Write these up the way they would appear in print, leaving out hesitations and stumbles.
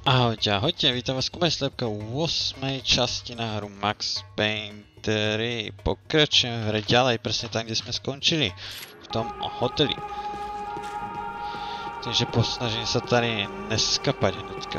Ahojte, ahojte, vítam vás u 8. časti na hru Max Payne 3. Pokračujeme v hre ďalej, presne tam, kde sme skončili. V tom hoteli. Takže posnažím sa tady neskapať hnedka.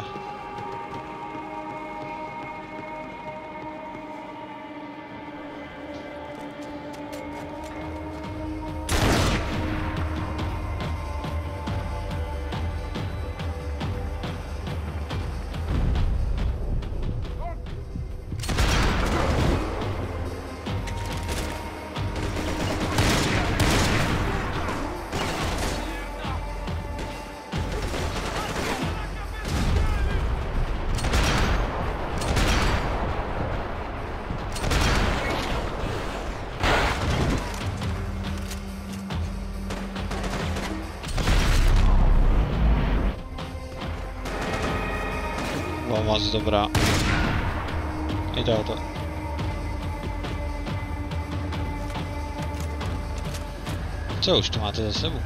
Moc dobrá. Jde o to. Co už tu máte za sebou?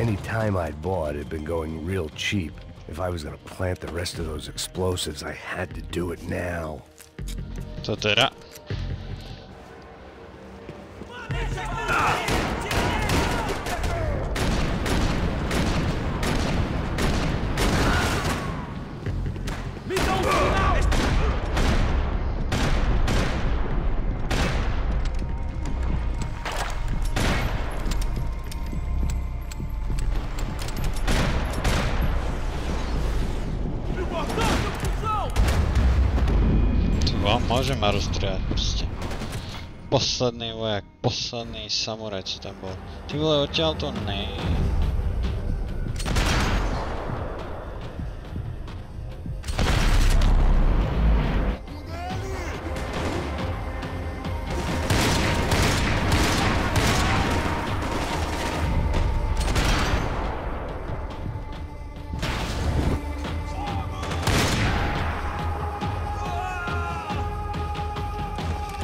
Any time I'd bought had been going real cheap. If I was gonna plant the rest of those explosives, I had to do it now. Co teda? Môže ma rozstrieľať proste. Posledný vojak, posledný samuraj, co tam bol. Ty vole, odtiaľ to nej.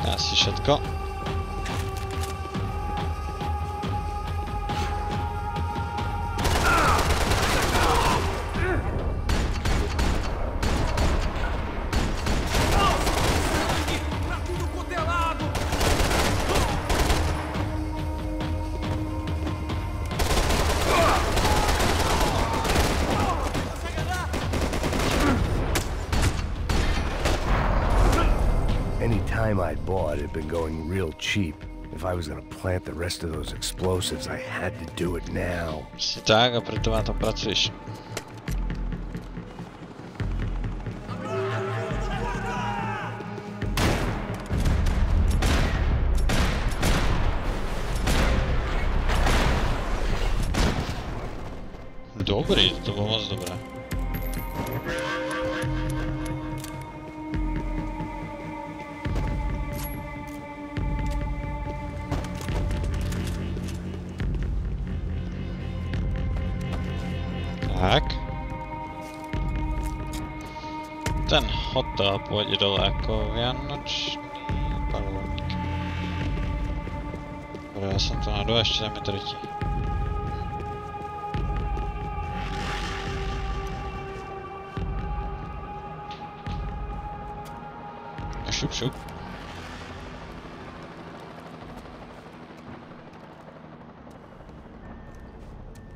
Asi všetko. Any time I'd bought had been going real cheap. If I was gonna plant the rest of those explosives, I had to do it now. Si tak, a preto na to pracuješ. Dobrý, to bolo moc dobré. Tak. Ten hotel pôjde dole ako vianočný balónik. Dobre, ja som to nadol, ešte tam je tretí. Šup, šup.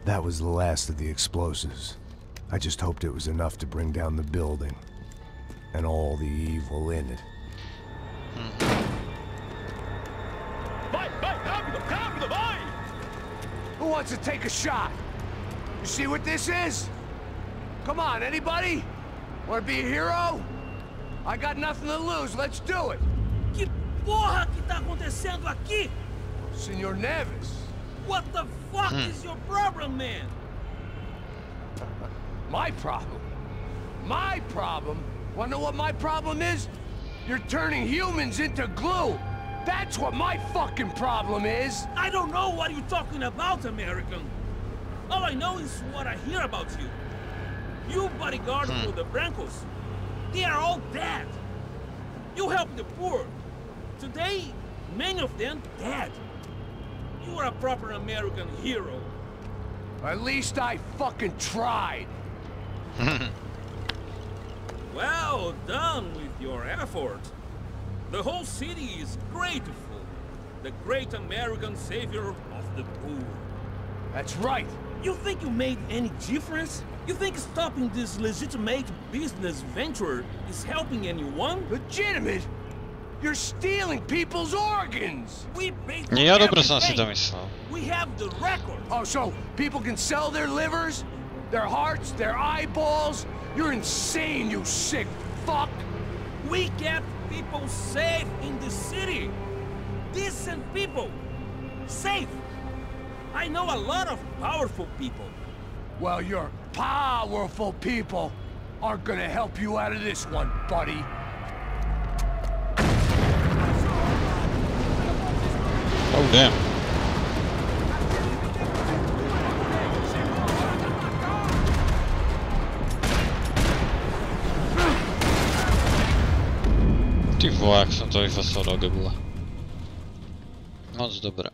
That was the last of the explosives. I just hoped it was enough to bring down the building and all the evil in it. Who wants to take a shot? You see what this is? Come on, anybody? Want to be a hero? I got nothing to lose. Let's do it. porra que tá acontecendo aqui? Senor Neves. What the fuck is your problem, man? My problem? My problem? Wanna know what my problem is? You're turning humans into glue. That's what my fucking problem is. I don't know what you're talking about, American. All I know is what I hear about you. You bodyguard for the Brancos. They are all dead. You help the poor. Today, many of them dead. You are a proper American hero. At least I fucking tried. Well done with your effort. The whole city is grateful. The great American savior of the poor. That's right. You think you made any difference? You think stopping this legitimate business venture is helping anyone? Legitimate? You're stealing people's organs! We paid for Nie ja dobro sam si everything. to myslel. We have the record. Oh, so people can sell their livers, their hearts, their eyeballs? You're insane, you sick fuck! We kept people safe in the city. Decent people. Safe. I know a lot of powerful people. Well, your powerful people aren't gonna help you out of this one, buddy. Oh damn. Ty vole, jak som to vyfasol do gebula. Moc dobré.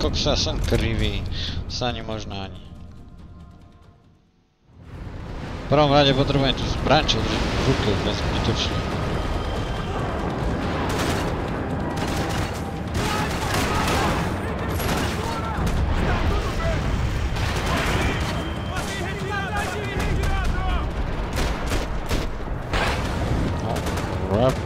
Koksa, som krivý. Sa ani možno ani. V prvom rade potrebujem tú zbraň, čo držím v ruke, úplne zbytočne. Crap.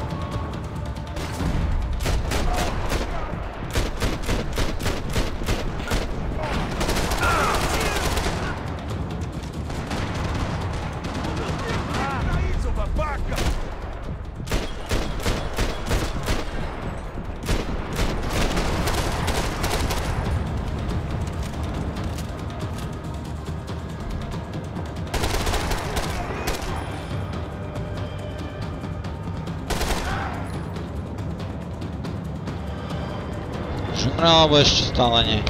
Umrel, alebo ešte stále nie?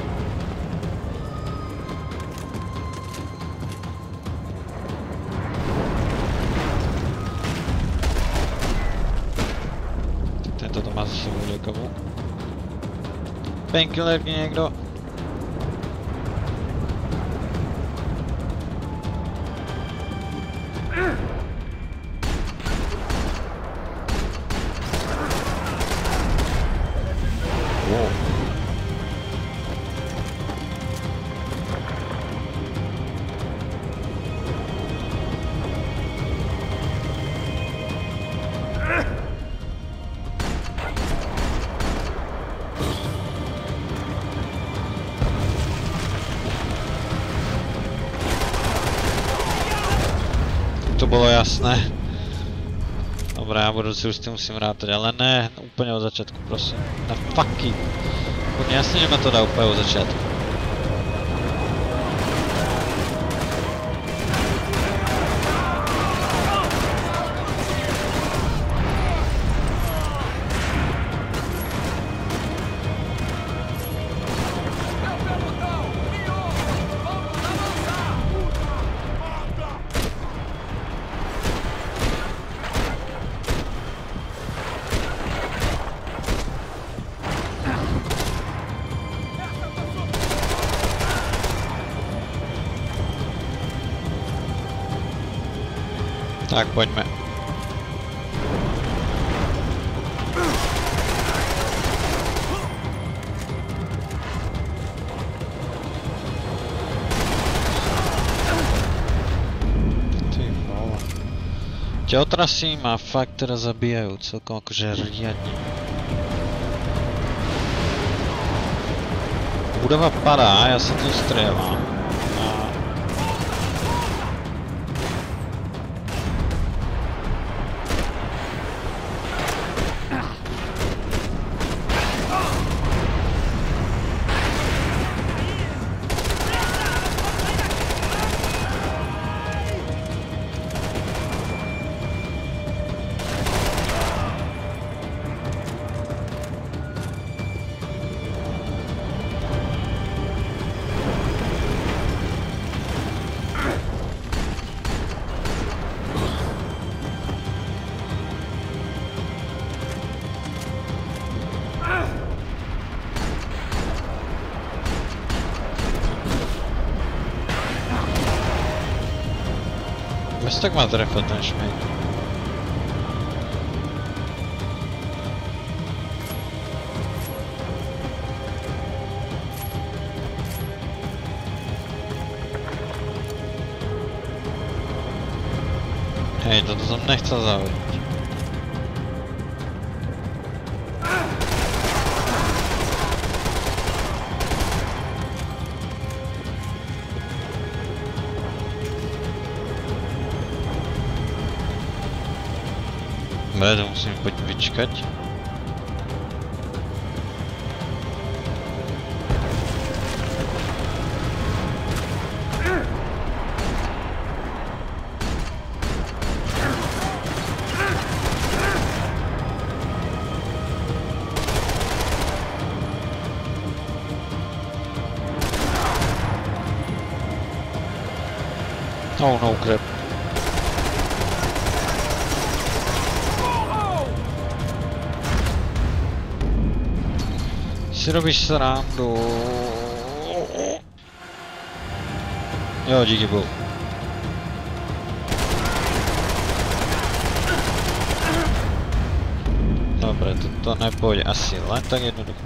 Tento to má za sebou liekovú. Painkillerky niekto? To bolo jasné. Dobre, ja budúci už s tým musím rátať, ale ne úplne od začiatku, prosím. Na fucky. Úplne jasne, že ma to dá úplne od začiatku. Tak poďme. Tie otrasy ma fakt teraz zabíjajú celkom akože riadne. Budova padá, ja sa tu strieľam. Bez tak má trefil ten šmejt. Hej, toto som nechcel zavodiť. Dobre, to musím poď vyčkať. Oh no crap. Si robíš srandu. Jo, díky bohu. Dobre, toto nepôjde asi len tak jednoducho.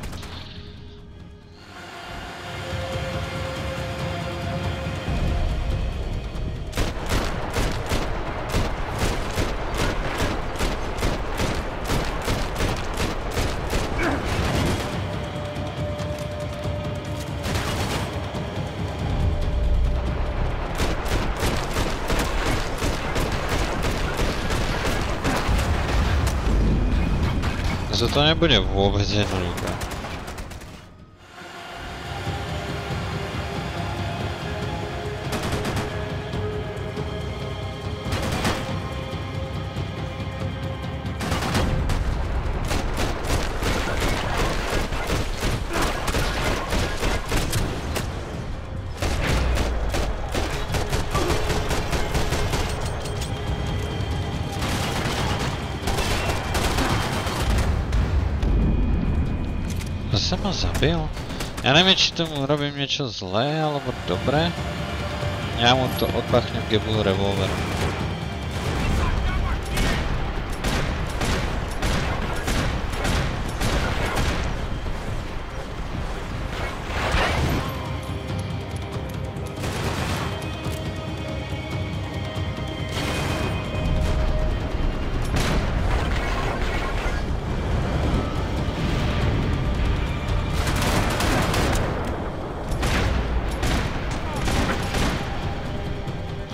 To nebude vôbec jednoduché. Zase ma zabil? Ja neviem, či tomu robím niečo zlé, alebo dobré. Ja mu to odpachnem gebul revolverom.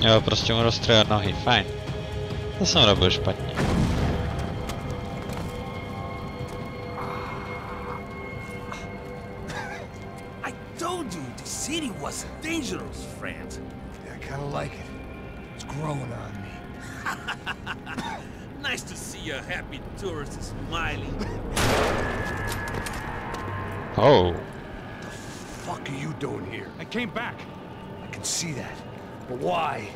Jo, prostě mu rozstřelat nohy, fajn. To jsem robil špatně. I told you the city was dangerous, friend. Yeah, I kinda like it. It's growing on me. Nice to see a happy tourist smiling. Oh. What the fuck are you doing here? I came back I can see that. But why?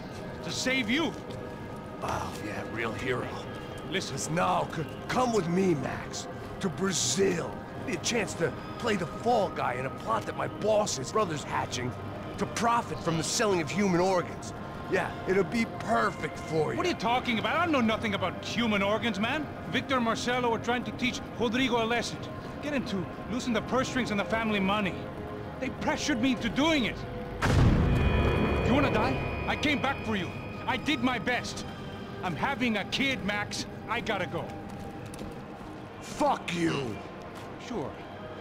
to save you. Oh, yeah, real hero. Listen, Now, come with me, Max. To Brazil. Be a chance to play the fall guy in a plot that my boss's brother's hatching to profit from the selling of human organs. Yeah, it'll be perfect for you. What are you talking about? I know nothing about human organs, man. Victor and Marcelo were trying to teach Rodrigo a lesson. Get him to loosen the purse strings and the family money. They pressured me into doing it. You wanna die? I came back for you. I did my best. I'm having a kid, Max. I gotta go. Fuck you! Sure.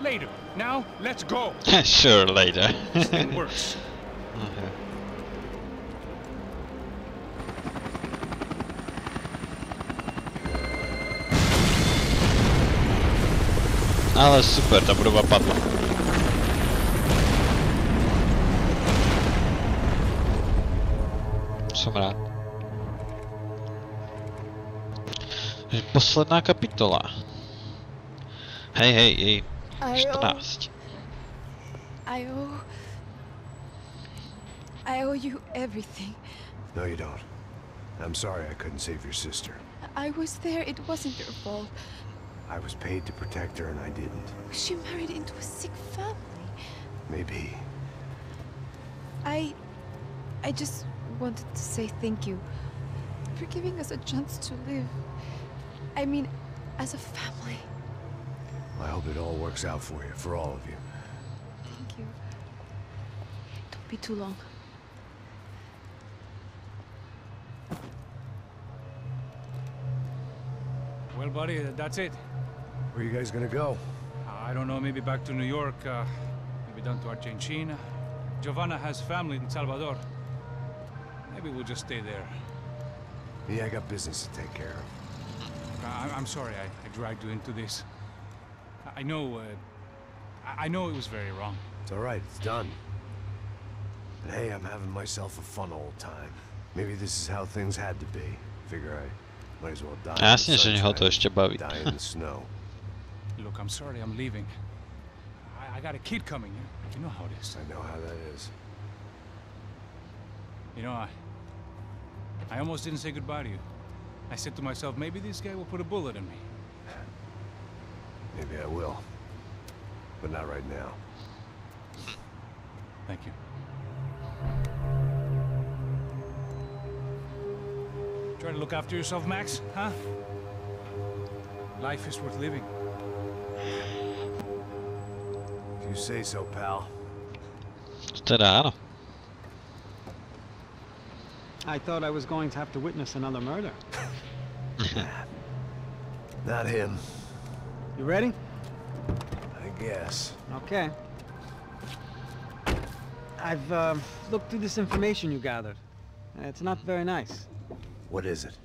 Later. Now, let's go. Sure, later. It works. Ale super, ta budova padla. Som rád. Posledná kapitola. Hej, 14. I owe you everything. No, you don't. I'm sorry I couldn't save your sister. I was there. It wasn't your fault. I was paid to protect her and I didn't. She married into a sick family. Maybe. I just wanted to say thank you for giving us a chance to live. I mean, as a family. I hope it all works out for you, for all of you. Thank you. Don't be too long. Well, buddy, that's it. Where are you guys gonna go? I don't know, maybe back to New York, maybe down to Argentina. Giovanna has family in Salvador. Maybe we'll just stay there. Yeah, I got business to take care of. I'm sorry I dragged you into this. I know it was very wrong. It's all right, it's done. But hey, I'm having myself a fun old time. Maybe this is how things had to be. Figure I might as well die. Jasně, že něho to ještě baví. Die in the snow. Look, I'm sorry, I'm leaving. I got a kid coming. You know how it is. I know how that is. You know, I almost didn't say goodbye to you. I said to myself, maybe this guy will put a bullet in me. Maybe I will. But not right now. Thank you. Try to look after yourself, Max, huh? Life is worth living. If you say so, pal. Teda áno. I thought I was going to have to witness another murder. Not him. You ready? I guess. Okay. I've looked through this information you gathered. It's not very nice. What is it?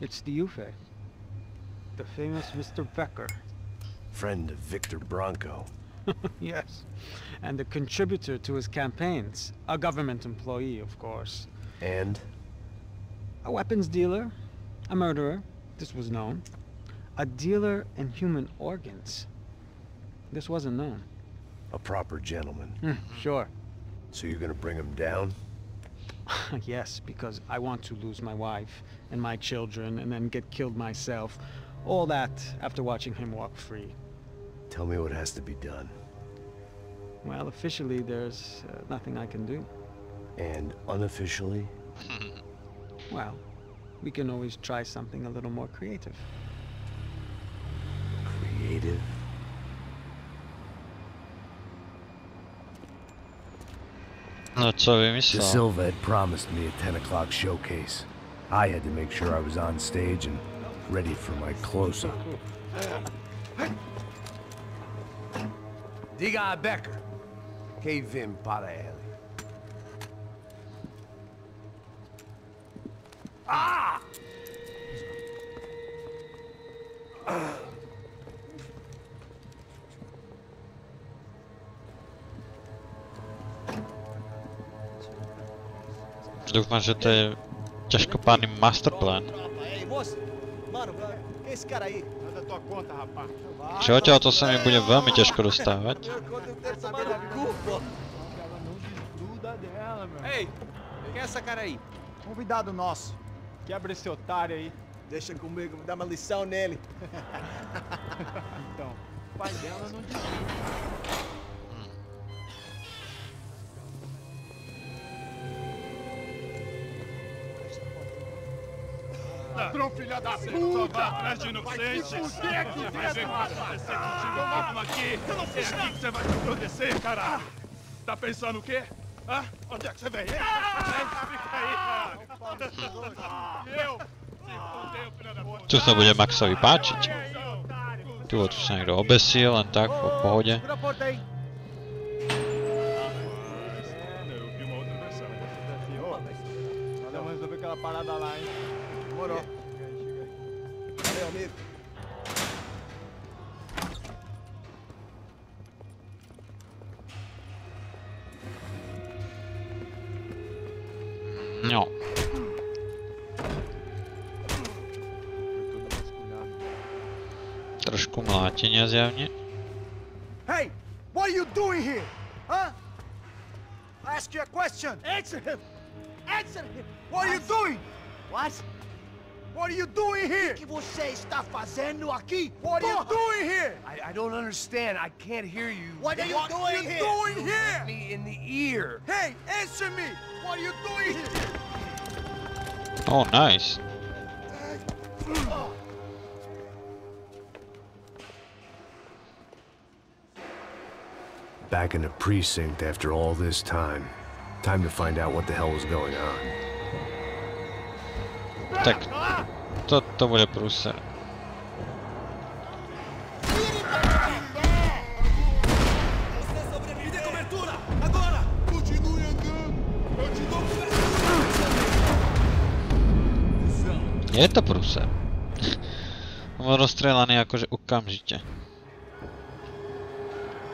It's the U.F.E. The famous Mr. Becker. Friend of Victor Bronco. Yes. And a contributor to his campaigns. A government employee, of course. And? A weapons dealer. A murderer. This was known. A dealer in human organs. This wasn't known. A proper gentleman. Sure. So you're gonna bring him down? Yes, because I want to lose my wife and my children and then get killed myself. All that after watching him walk free. Tell me what has to be done. Well, officially there's nothing I can do. And unofficially? Well, we can always try something a little more creative. Creative? No co De vymyslel? Silva had promised me a 10 o'clock showcase. I had to make sure I was on stage and ready for my close-up. Diga a Becker. Que vim para ele. Ah! Doufám, že to je ťažkopádny masterplan. Čo ťa to sa mi bude veľmi ťažko dostávať. Ei, quem é essa cara aí? Convidado nosso. Quebra esse otário aí. Deixa comigo, vou dar uma lição nele. Então, o pai dela não desiste. Ladrão, filha da puta! Vai atrás de inocentes! Vai ver o que vai acontecer contigo mesmo aqui! É aqui que você vai se acontecer, caralho! Tá pensando o quê? Hã? Onde é que você vem? Fica aí, caralho! Eu! Tu sa bude Maxovi páčiť. Tu sa niekto obesil, len tak, po pohode. No. Trošku mlátenia zjavne. Hey, what are you doing here? Huh? I ask you a question. Answer him. Answer him. What are you doing? What? What are you doing here? O que você está fazendo aqui? What are you doing here? I don't understand. I can't hear you. What are you doing here? What are you doing here? Me in the ear. Hey, answer me. What are you doing here? Oh, nice. Back in the precinct after all this time. Time to find out what the hell was going on. Tak, toto bude prúser. Je to prúser. Bol rozstrelaný akože okamžite.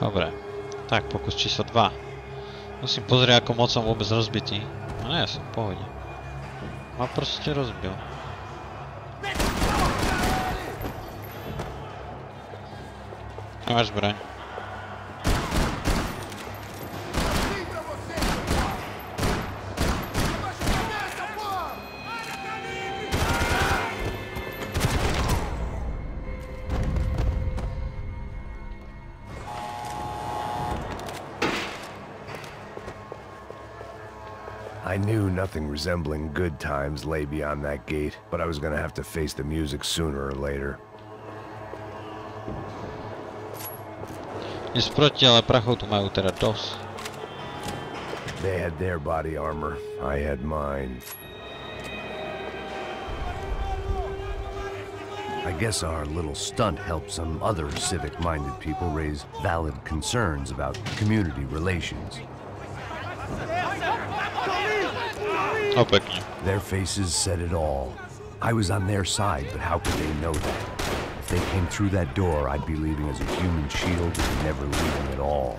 Dobre. Tak, pokus číslo 2. Musím pozrieť, ako moc som vôbec rozbitý. No nie, som v pohode. Ma proste rozbil. Máš zbraň. I knew nothing resembling good times lay beyond that gate, but I was gonna have to face the music sooner or later. Ideš proti, ale prachov tu majú teda dosť. They had their body armor, I had mine. I guess our little stunt helped some other civic-minded people raise valid concerns about community relations. O, pekne. Their faces said it all. I was on their side, but how could they know that? If they came through that door, I'd be leaving as a human shield and never leaving at all.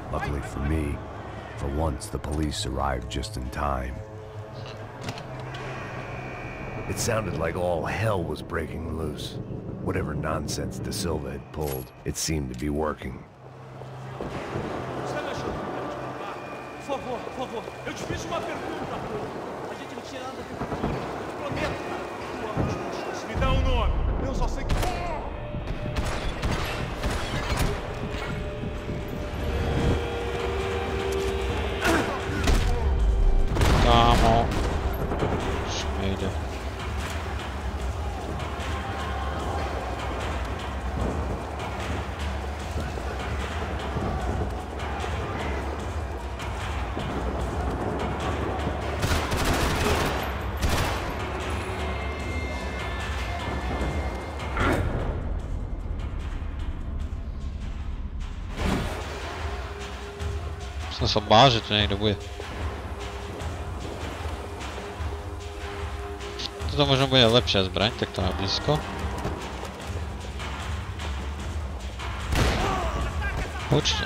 Luckily for me, for once the police arrived just in time. It sounded like all hell was breaking loose. Whatever nonsense De Silva had pulled, it seemed to be working. Por favor, eu te fiz uma pergunta, pô. A gente não tinha nada a ver com tudo. Prometo, cara. Me dá um nome. Eu só sei que... Kámo. Už nejde. Som sa bál, že tu niekto bude. Toto možno bude lepšia zbraň, tak to má blízko. Určite.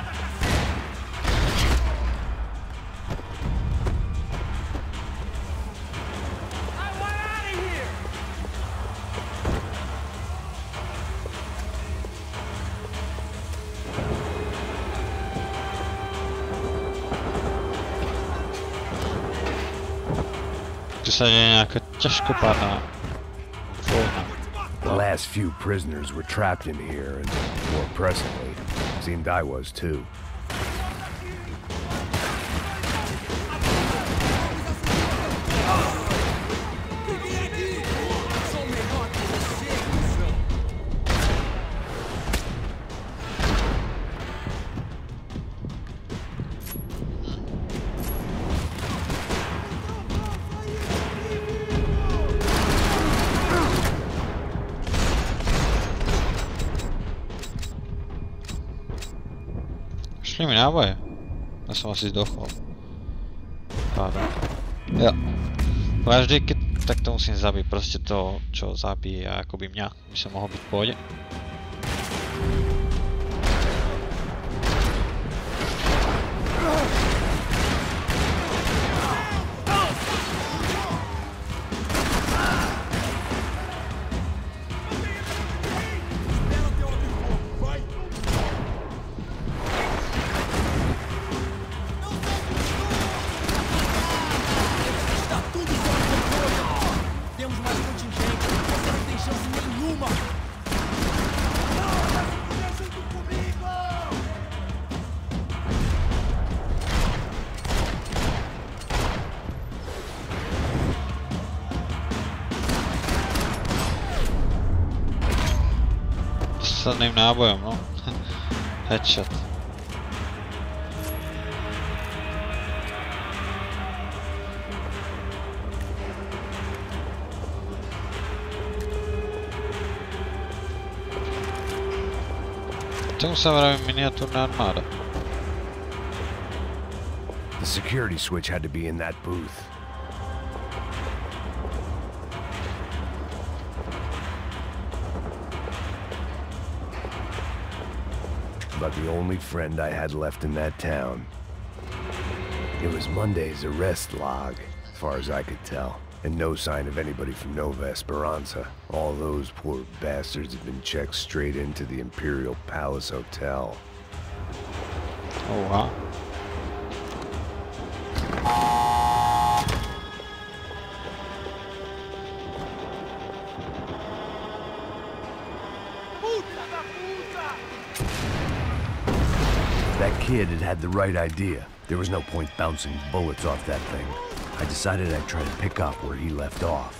Tu sa deje nejaká ťažkopádna vojna. The last few prisoners were trapped in here, and more pressingly, seemed I was too. Došli mi náboje. Ja som asi zdochol. Pardon. Jo. Vždy, keď takto musím zabiť proste to, čo zabije akoby mňa. By som mohol byť v pôde. Posledným nábojom, no. Headshot. Tomu sa vraví miniatúrna armáda. The security switch had to be in that booth. About the only friend I had left in that town. It was Monday's arrest log, as far as I could tell. And no sign of anybody from Nova Esperanza. All those poor bastards have been checked straight into the Imperial Palace Hotel. Oh, wow. That kid had the right idea. There was no point bouncing bullets off that thing. I decided I'd try to pick up where he left off.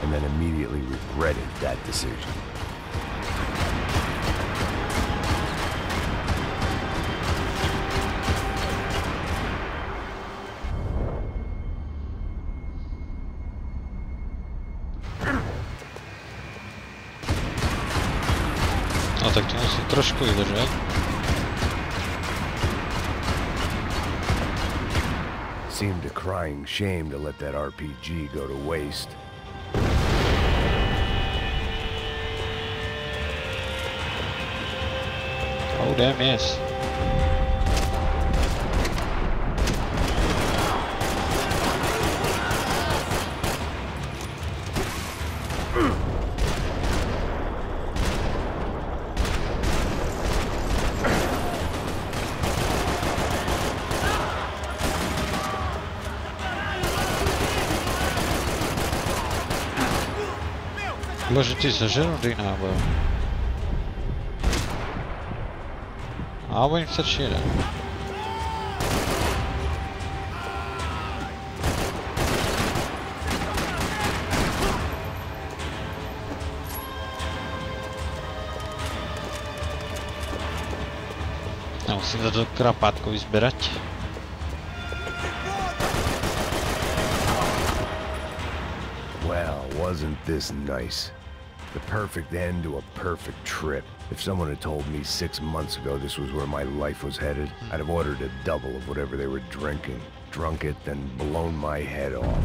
And then immediately regretted that decision. No tak to musí trošku vydržať. Seemed a crying shame to let that RPG go to waste. Oh damn, yes. Bože, ty sa žerú tých nábojov. Alebo im stačí jeden. Ja musím za to krapátko vyzberať. Well, wasn't this nice? The perfect end to a perfect trip. If someone had told me 6 months ago this was where my life was headed, I'd have ordered a double of whatever they were drinking. Drunk it, then blown my head off.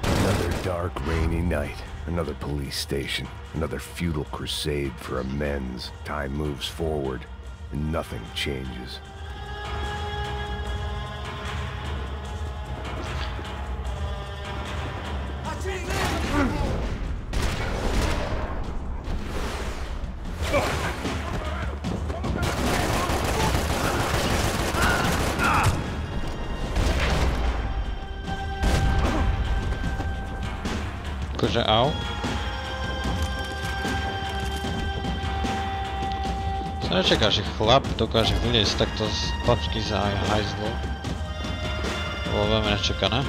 Another dark, rainy night. Another police station. Another futile crusade for amends. Time moves forward, and nothing changes. Akože au. Sa nečaká, že chlap dokáže vyliesť takto z pačky za hajzlov. To bolo veľmi nečakané.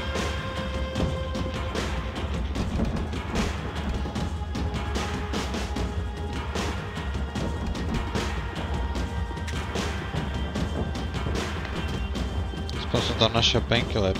som tam našiel painkiller.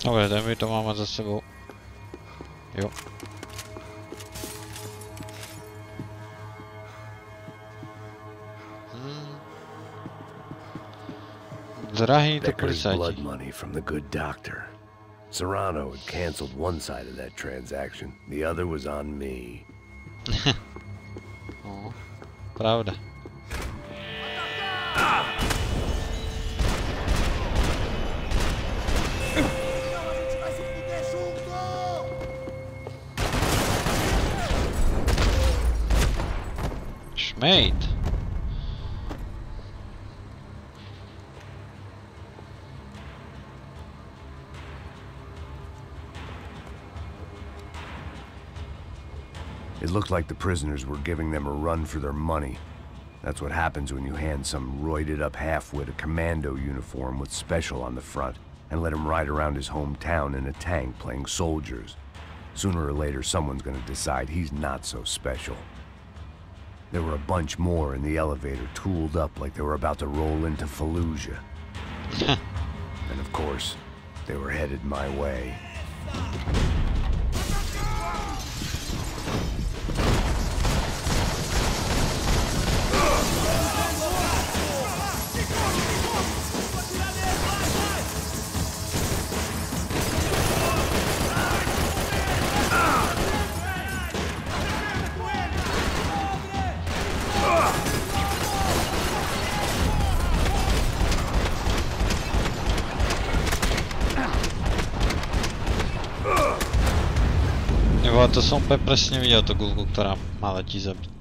Dobre, daj mi to mám mať za sebou. Jo. Drahý to policajti. Blood money from the good doctor. Serrano had canceled one side of that transaction. The other was on me. No, pravda. Schmejt. It looked like the prisoners were giving them a run for their money. That's what happens when you hand some roided-up half-wit a commando uniform with special on the front and let him ride around his hometown in a tank playing soldiers. Sooner or later, someone's gonna decide he's not so special. There were a bunch more in the elevator, tooled up like they were about to roll into Fallujah. And of course, they were headed my way. Jo, to som úplně presne videl tú gulku, ktorá má letí zabiť.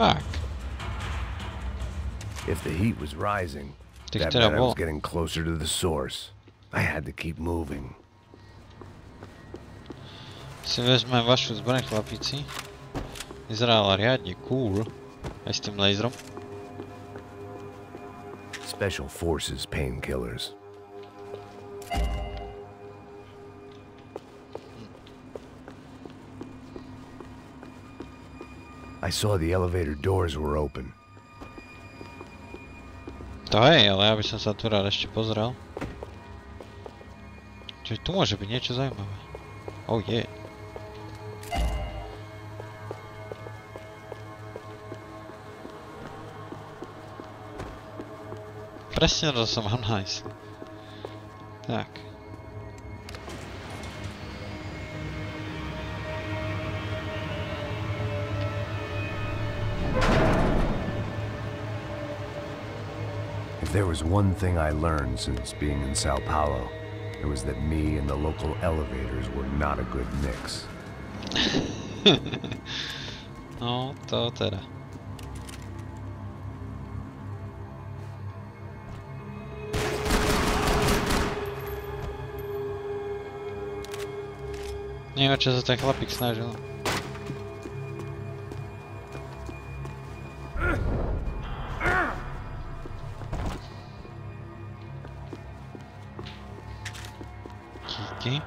Fuck. If the heat was rising, that meant I was getting closer to the source. I had to keep moving. Si vezmem vašu zbraň, chlapici. Vyzerala riadne cool. Aj s tým laserom. Special Forces painkillers. I saw the elevator doors were open. To hej, ale ja by som sa tu rád ešte pozrel. Čiže tu môže byť niečo zaujímavé. Oh yeah. Presne to som mal na mysli. Tak. If there was one thing I learned since being in Sao Paulo, it was that me and the local elevators were not a good mix. No, to teda. Nie, o čo sa ten chlapík snažil. Díky.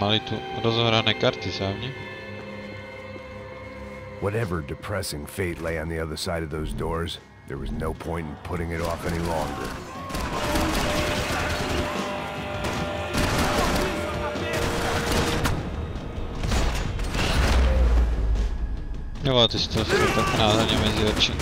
Mali tu rozohrané karty zjavne. Whatever depressing fate lay on the other side of those doors, there was no point in putting it off any longer. Jo, ty si to tak nádherně mezi oči.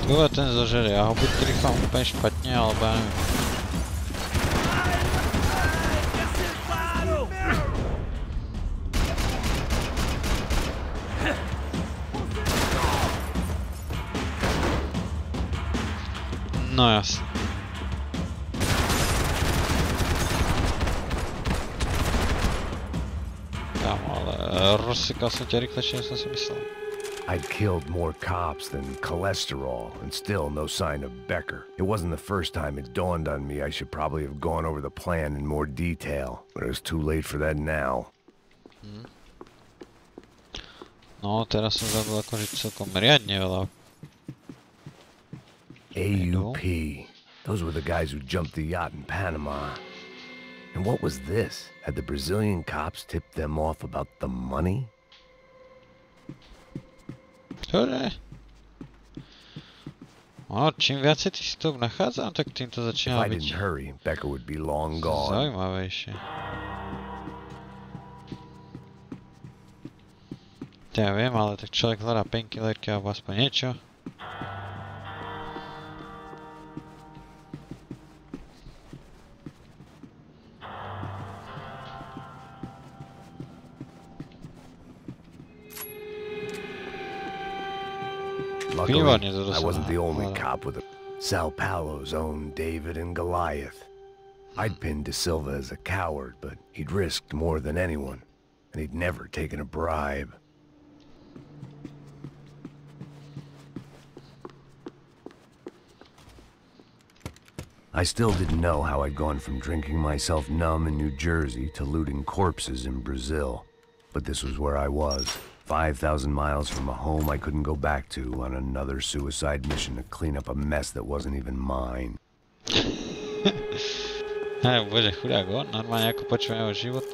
Tyhle ten zožere, já ho buď trýchám úplně špatně, alebo já nevím. No jasně. Kámo, ale rozsekal jsem tě rychlejší, než jsem si myslel. I'd killed more cops than cholesterol, and still no sign of Becker. It wasn't the first time it dawned on me I should probably have gone over the plan in more detail, but it was too late for that now. No, teraz som zabil akože celkom riadne veľa. AUP. Those were the guys who jumped the yacht in Panama. And what was this? Had the Brazilian cops tipped them off about the money? Čože? No, čím viacej tých stop nachádzam, tak tým to začína byť zaujímavejšie. Ja viem, ale tak človek hľadá painkillerky alebo aspoň niečo. Luckily, I wasn't the only cop with a Sao Paulo's own David and Goliath. I'd pinned De Silva as a coward, but he'd risked more than anyone, and he'd never taken a bribe. I still didn't know how I'd gone from drinking myself numb in New Jersey to looting corpses in Brazil, but this was where I was. 5,000 miles from a home I couldn't go back to on another suicide mission to clean up a mess that wasn't even mine. Bože, chudák on, normálne ako počujem jeho život.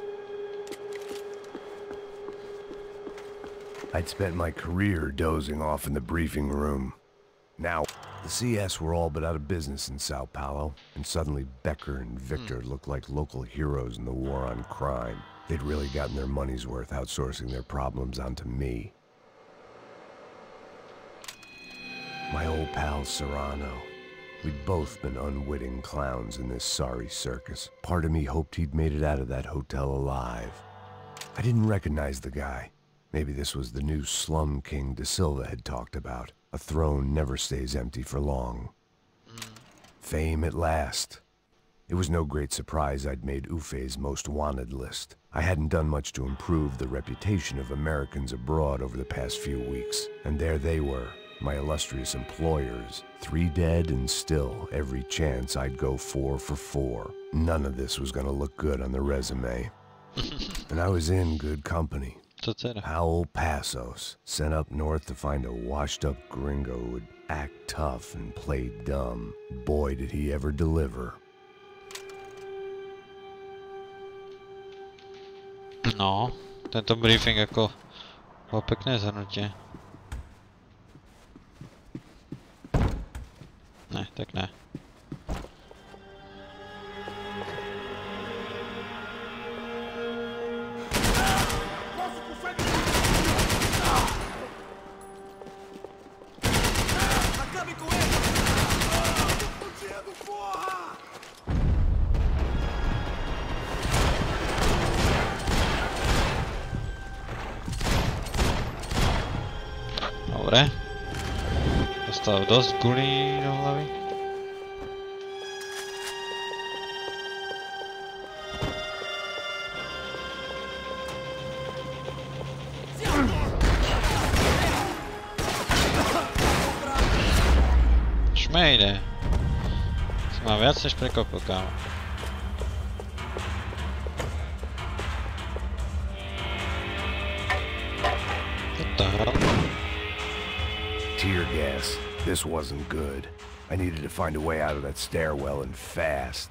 I'd spent my career dozing off in the briefing room. Now, the CS were all but out of business in Sao Paulo, and suddenly Becker and Victor looked like local heroes in the war on crime. They'd really gotten their money's worth outsourcing their problems onto me. My old pal Serrano. We'd both been unwitting clowns in this sorry circus. Part of me hoped he'd made it out of that hotel alive. I didn't recognize the guy. Maybe this was the new slum king De Silva had talked about. A throne never stays empty for long. Fame at last. It was no great surprise I'd made U.F.E's most wanted list. I hadn't done much to improve the reputation of Americans abroad over the past few weeks. And there they were, my illustrious employers. 3 dead and still every chance I'd go 4 for 4. None of this was gonna look good on the resume. And I was in good company. Howell Passos, sent up north to find a washed-up gringo who would act tough and play dumb. Boy, did he ever deliver. No, tento briefing ako bolo pekné zhrnutie. Ne, tak ne. Dobre. Dostal dosť gulí do hlavy. Šmejde. Si mám viac než prekopil, kámo. What the hell? Tear gas. This wasn't good. I needed to find a way out of that stairwell and fast.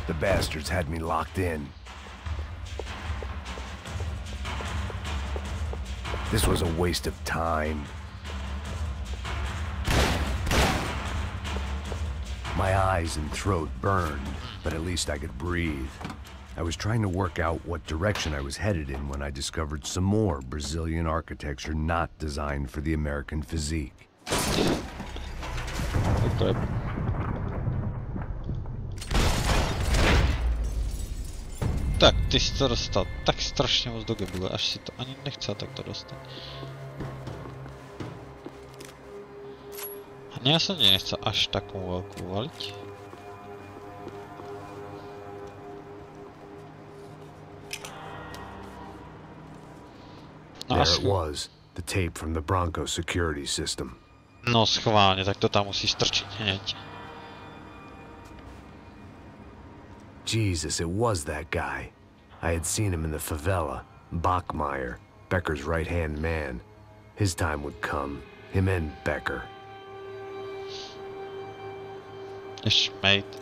The bastards had me locked in. This was a waste of time. My eyes and throat burned, but at least I could breathe. I was trying to work out what direction I was headed in when I discovered some more Brazilian architecture not designed for the American physique. Okay. Tak, ty si to dostal tak strašně moc do gebule, až si to ani nechcel takto dostat. Ani já jsem tě nechcel až takovou velkou valiť. There it was, the tape from the Bronco security system. No schválně, tak to tam musí strčit hněď. Jesus, it was that guy. I had seen him in the favela. Bachmeyer, Becker's right-hand man. His time would come. Him and Becker. Šmejt.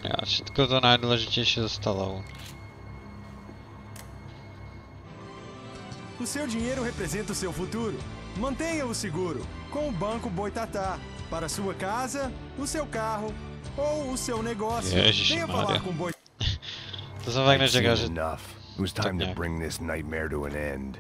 Já všetko to najdůležitější zostalo. O seu dinheiro representa o seu futuro. Mantenha-o seguro com o Banco Boitatá. Para sua casa, o seu carro ou o seu negócio. Venha falar com Boitatá. To jsem fakt nečekal, že... It was time to bring this nightmare to an end.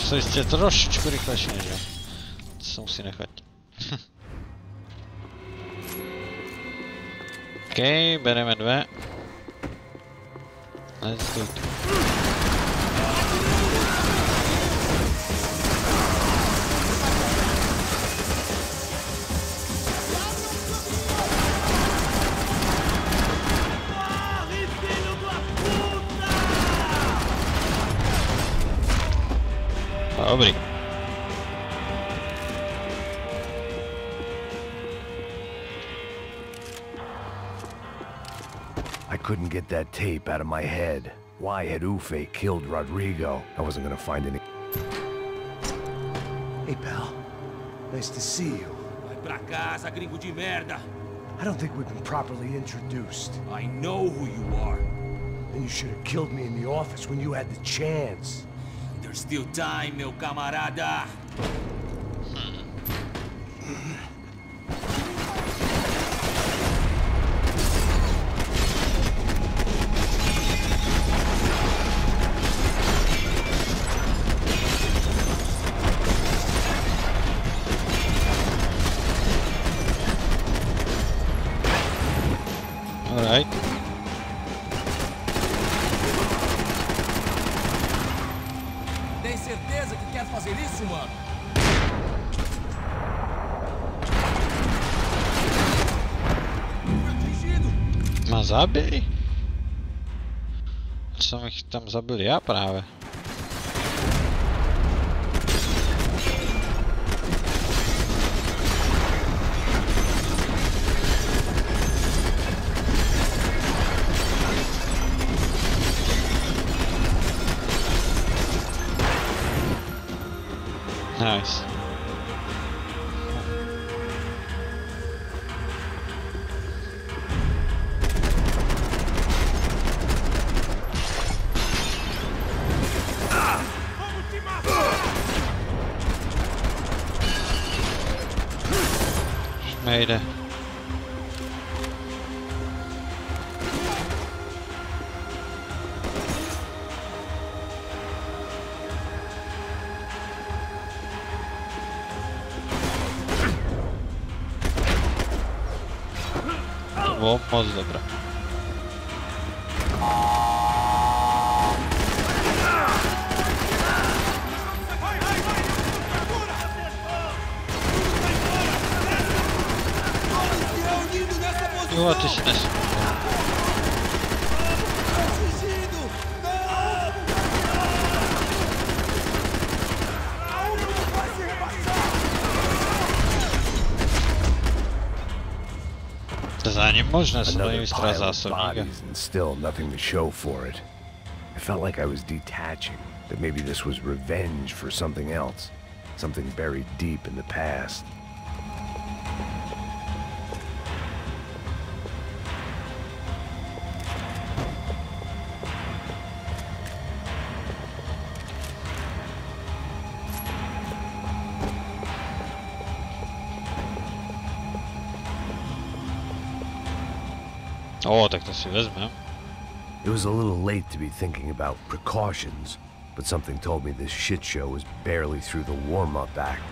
To jistě trošičku rychlejší než já. To se musí nechat. OK, bereme 2. Let's do it. Dobrý. I couldn't get that tape out of my head. Why had U.F.E killed Rodrigo? I wasn't gonna find any... Hey, pal. Nice to see you. Vai pra casa, gringo de merda. I don't think we've been properly introduced. I know who you are. And you should have killed me in the office when you had the chance. There's still time, meu camarada. All right. Certeza que quer fazer isso, mano? Ma zabili? Jsem jich tam zabil já právě. Nice. Už nejde. Moc dobré. Jo, ty si nesmí. To ani možné se do něj vystrát zásobníka. And still nothing to show for it. I felt like I was detaching, that maybe this was revenge for something else, something buried deep in the past. O, tak to si vezmem. It was a little late to be thinking about precautions, but something told me this shit show was barely through the warm-up act.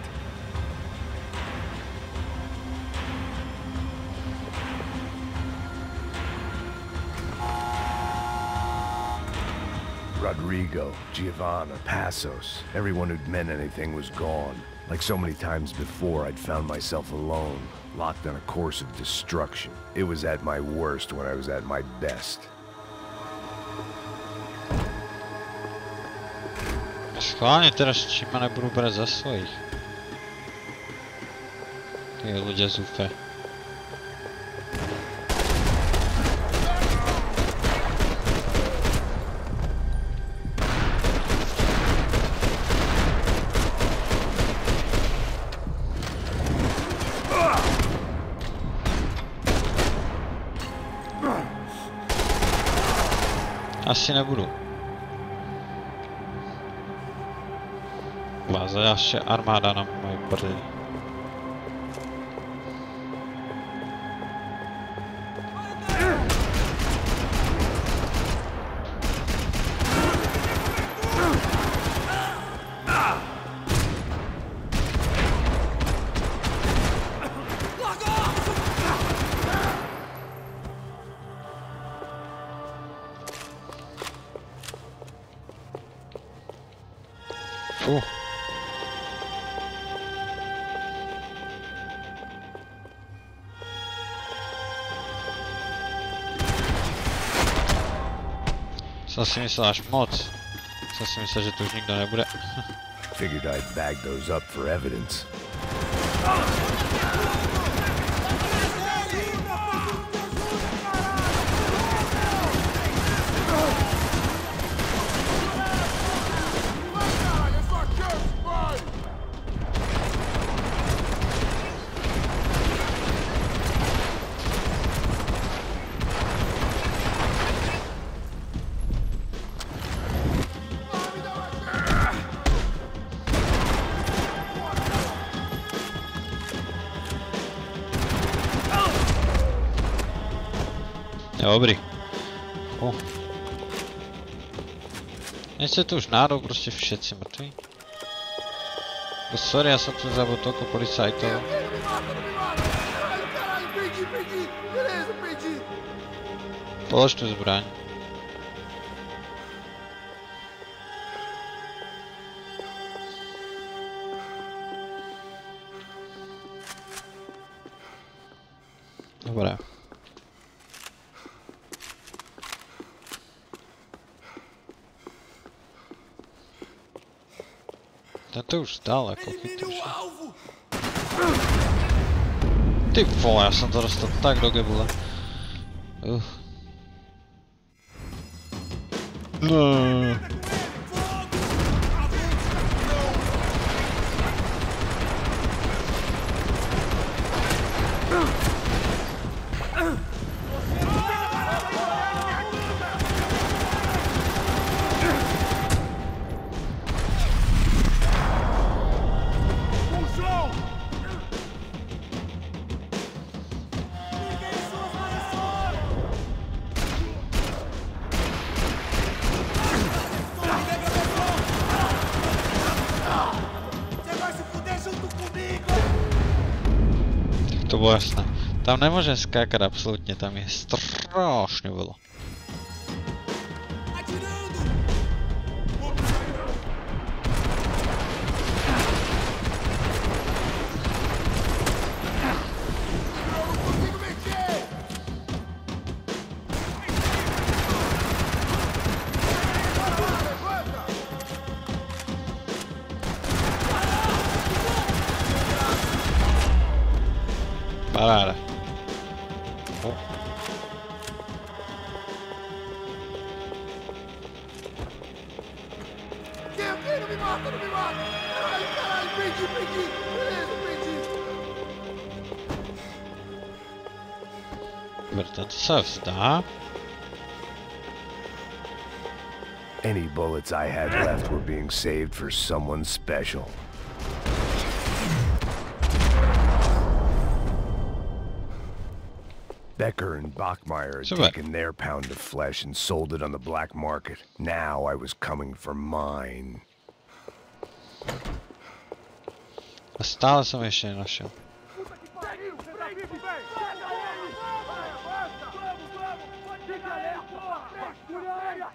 Rodrigo, Giovanna, Passos, everyone who'd meant anything was gone. Like so many times before, I'd found myself alone, locked on a course of destruction. It was at my worst when I was at my best. Schválně teda s číma nebudu brát za svojich. Ty ľudia z U.F.E. Asi nebudu. Váze ještě armáda na moje prdeli. Jsem si myslel až moc. Jsem si myslel, že tu už nikdo nebude. Figured I'd bag those up for evidence. Dobrý. Nejste tu už nádou prostě všetci mrtví. Sorry, já jsem tu zabil toľko policajtov. Polož tu zbraň. Dobré. To už dál jako chytruši. Ty vole, já jsem to dostal tak do gebule. No. To bolo jasné. Tam nemôžem skákať absolútne, tam je strašne veľa. Paráda. Oh. Não me mata, não me mata! Caralho, caralho, perdi! Beleza, perdi! Portanto, só vzdá. Any bullets I had left were being saved for someone special. Becker and Bachmeyer had taken their pound of flesh and sold it on the black market. Now I was coming for mine. Stále som ešte nenašiel.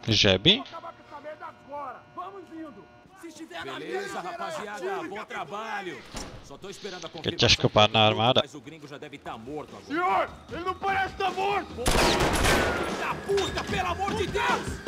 Že by? Beleza, rapaziada, bom trabalho. Só tô esperando a Que ťažkopádna armáda. Mas o gringo já deve estar morto agora. Senhor, ele não parece estar morto! Filho da puta, pelo amor de Deus!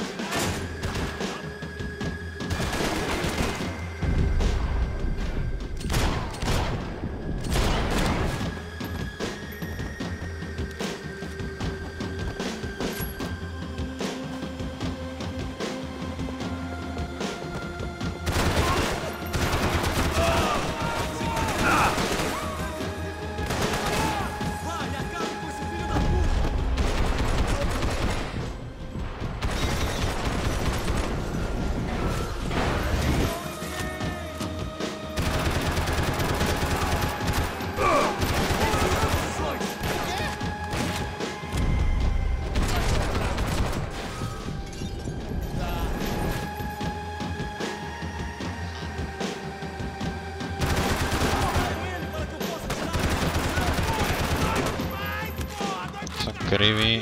Krivý.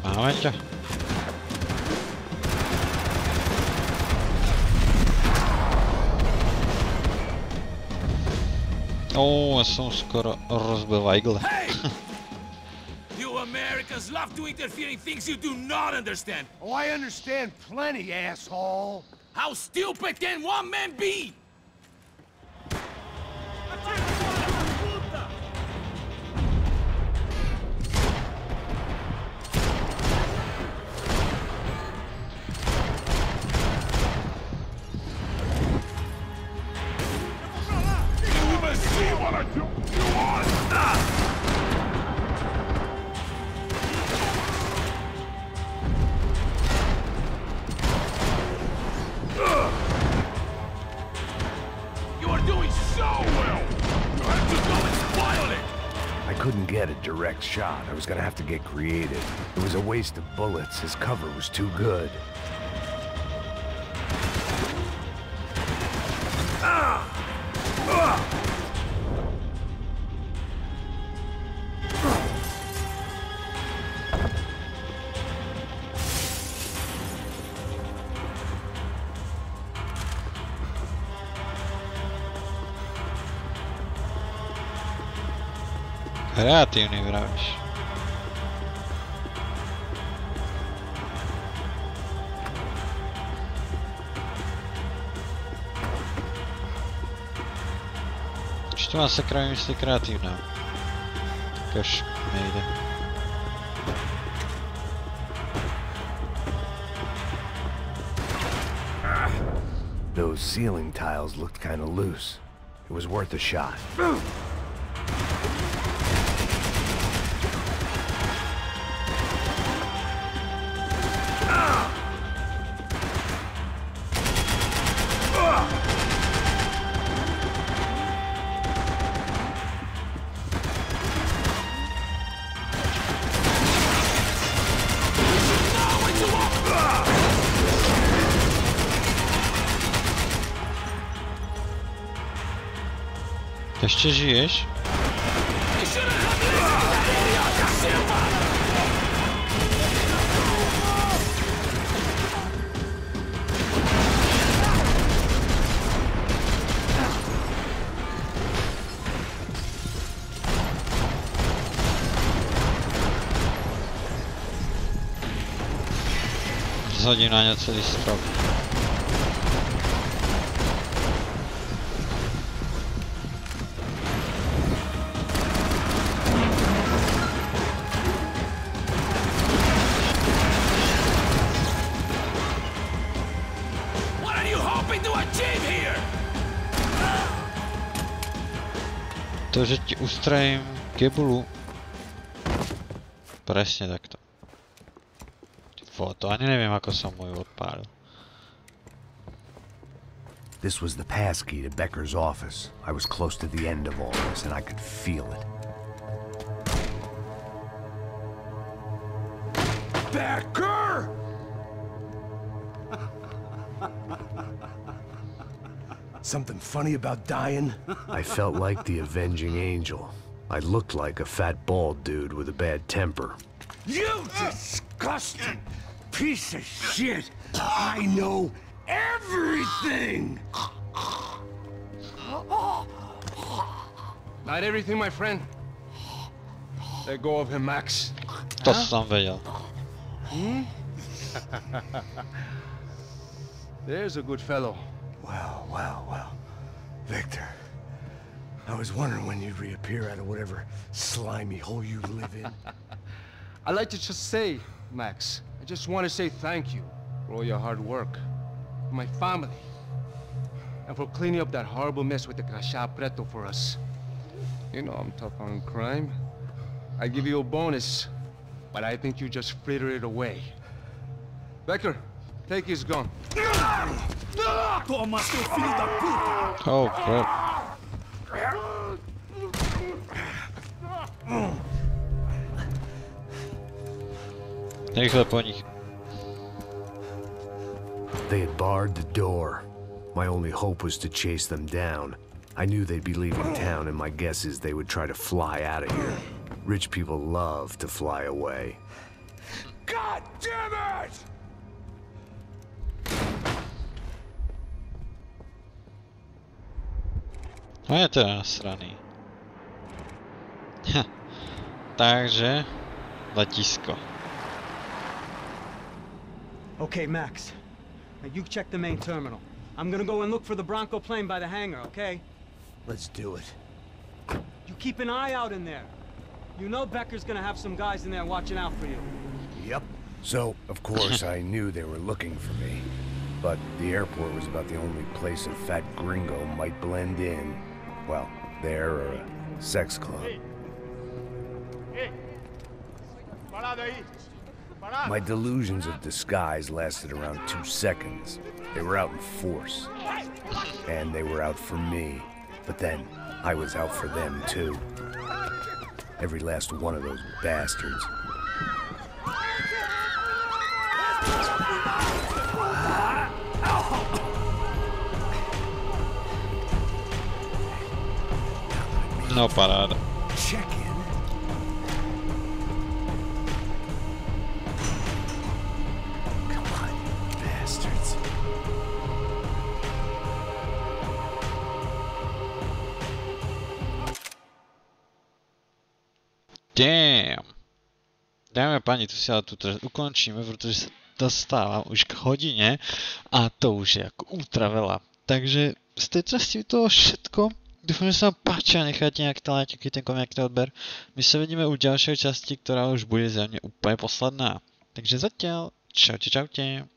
Máme ťa. Ja som skoro rozbil vajgle. You Americans love to interfere in things you do not understand. Oh, I understand plenty, asshole! How stupid can one man be? Direct shot. I was gonna have to get creative. It was a waste of bullets. His cover was too good. Kreatívny vravíš. Či tu mám sakra myslí kreatívna? Kaž nejde. Those ceiling tiles looked kind of loose. It was worth a shot. Ještě žiješ? Zhodím na ně celý strop. To, že ti ustrajím kebulu. Presne takto. To ani neviem, ako som môj odpálil. This was the passkey to Becker's office. I was close to the end of all this, and I could feel it. Becker! Something funny about dying? I felt like the avenging angel. I looked like a fat bald dude with a bad temper. You disgusting piece of shit! I know everything! Not everything, my friend. Let go of him, Max. To som vedel. There's a good fellow. Well. Victor, I was wondering when you'd reappear out of whatever slimy hole you live in. I'd like to just say, Max, I just want to say thank you for all your hard work, for my family, and for cleaning up that horrible mess with the Crachá Preto for us. You know I'm tough on crime. I give you a bonus, but I think you just fritter it away. Becker, take his gun. Toma, seu filho da puta! Oh, crap. Rýchle po nich. They had barred the door. My only hope was to chase them down. I knew they'd be leaving town, and my guess is they would try to fly out of here. Rich people love to fly away. God damn it! No je teda nasraný. Takže letisko. Okay, Max. Now you check the main terminal. I'm gonna go and look for the Bronco plane by the hangar, okay? Let's do it. You keep an eye out in there. You know Becker's gonna have some guys in there watching out for you. Yep. So, of course, I knew they were looking for me. But the airport was about the only place a fat gringo might blend in. Well, there or a sex club. My delusions of disguise lasted around 2 seconds. They were out in force. And they were out for me. But then, I was out for them too. Every last one of those bastards. No paráda. Check in. Come on, you bastards. Damn. Dáme pani, tu si ale tu teraz ukončíme, protože sa dostávam už k hodine a to už je ako ultra veľa. Takže z tej časti to všetko. Dúfam, že sa vám páči a necháte nejaký like, ten koment, odber. My sa vidíme u ďalšej časti, ktorá už bude za mňa úplne posledná. Takže zatiaľ, čaute.